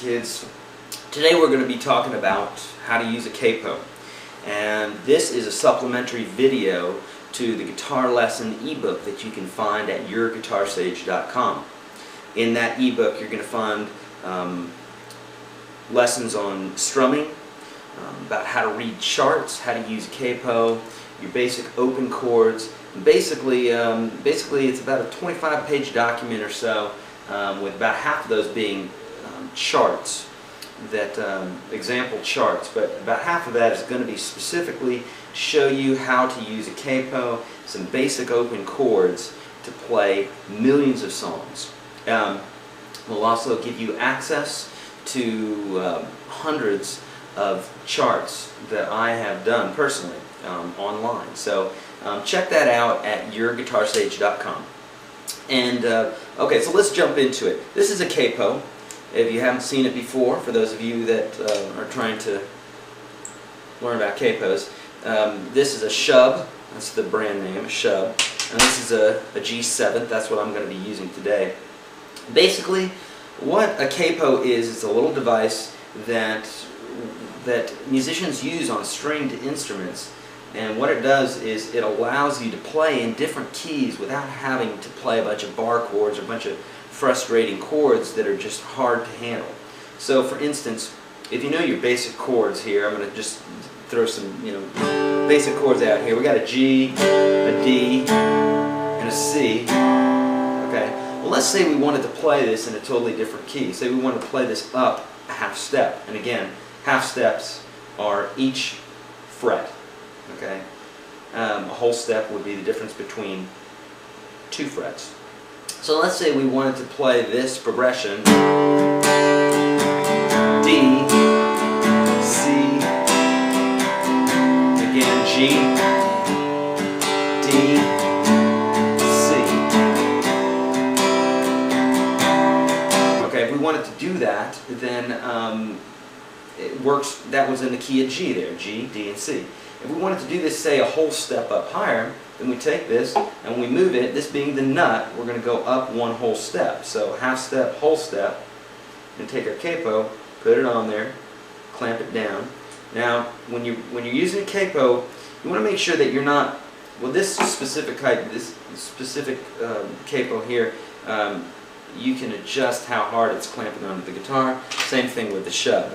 kids. Today we're going to be talking about how to use a capo, and this is a supplementary video to the guitar lesson ebook that you can find at YourGuitarSage.com. In that ebook you're going to find lessons on strumming, about how to read charts, how to use a capo, your basic open chords. Basically it's about a 25-page document or so, with about half of those being charts, that example charts, but about half of that is going to be specifically to show you how to use a capo, some basic open chords to play millions of songs. We'll also give you access to hundreds of charts that I have done personally online. So check that out at YourGuitarSage.com. And okay, so let's jump into it. This is a capo. If you haven't seen it before, for those of you that are trying to learn about capos, this is a shub. That's the brand name, a shub. And this is a G7. That's what I'm going to be using today. Basically, what a capo is, it's a little device that musicians use on stringed instruments. And what it does is it allows you to play in different keys without having to play a bunch of bar chords or a bunch of frustrating chords that are just hard to handle. So for instance, if you know your basic chords here, I'm going to just throw some basic chords out here. We got a G, a D, and a C. Okay. Well, let's say we wanted to play this in a totally different key. Say we wanted to play this up a half step. And again, half steps are each fret. Okay. A whole step would be the difference between two frets. So let's say we wanted to play this progression, D, C, again G, D, C. Okay, if we wanted to do that, then it works. That was in the key of G there, G, D, and C. If we wanted to do this, say, a whole step up higher, then we take this and we move it, this being the nut, we're going to go up one whole step. So half step, whole step, and take our capo, put it on there, clamp it down. Now, when you're using a capo, you want to make sure that you're not, well, this specific capo here, you can adjust how hard it's clamping onto the guitar. Same thing with the shub.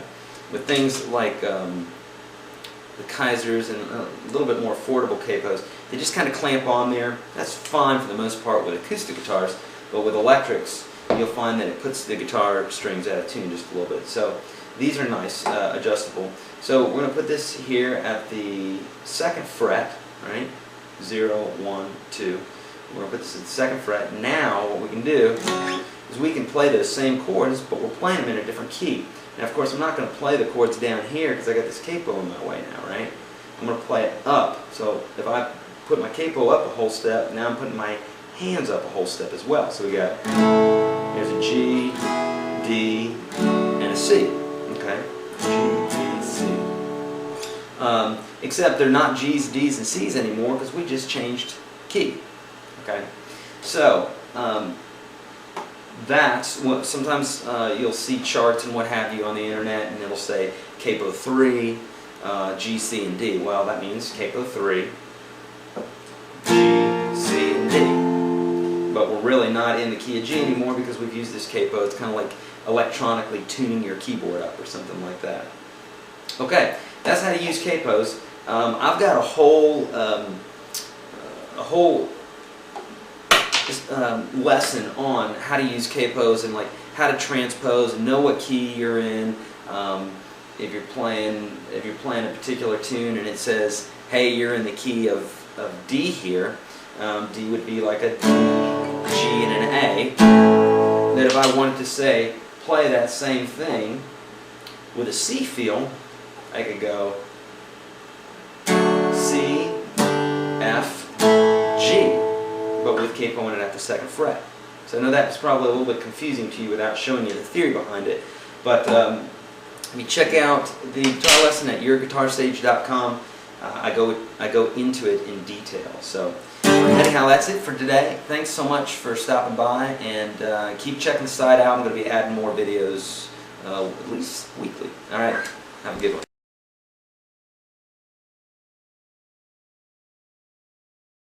With things like the Kaisers and a little bit more affordable capos, they just kind of clamp on there. That's fine for the most part with acoustic guitars, but with electrics, you'll find that it puts the guitar strings out of tune just a little bit. So these are nice, adjustable. So we're going to put this here at the 2nd fret, right? 0, 1, 2. We're going to put this at the 2nd fret. Now what we can do is we can play those same chords, but we're playing them in a different key. Now, of course, I'm not going to play the chords down here because I got this capo in my way now, right? I'm going to play it up. So if I put my capo up a whole step, now I'm putting my hands up a whole step as well. So we got, here's a G, D, and a C. Okay? G, D, and C. Except they're not G's, D's, and C's anymore because we just changed key. Okay? So, that's what sometimes you'll see charts and what have you on the internet, and it'll say capo 3, G, C, and D. Well, that means capo 3, G, C, and D. But we're really not in the key of G anymore because we've used this capo. It's kind of like electronically tuning your keyboard up or something like that. Okay, that's how to use capos. I've got a whole lesson on how to use capos and like how to transpose and know what key you're in. If you're playing a particular tune and it says, hey, you're in the key of D here, D would be like a D, G, and an A. That if I wanted to say play that same thing with a C feel, I could go C, F, G, but with capo in it at the 2nd fret. So I know that's probably a little bit confusing to you without showing you the theory behind it. But you check out the guitar lesson at YourGuitarSage.com. I go into it in detail. So anyhow, that's it for today. Thanks so much for stopping by, and keep checking the site out. I'm going to be adding more videos at least weekly. All right, have a good one.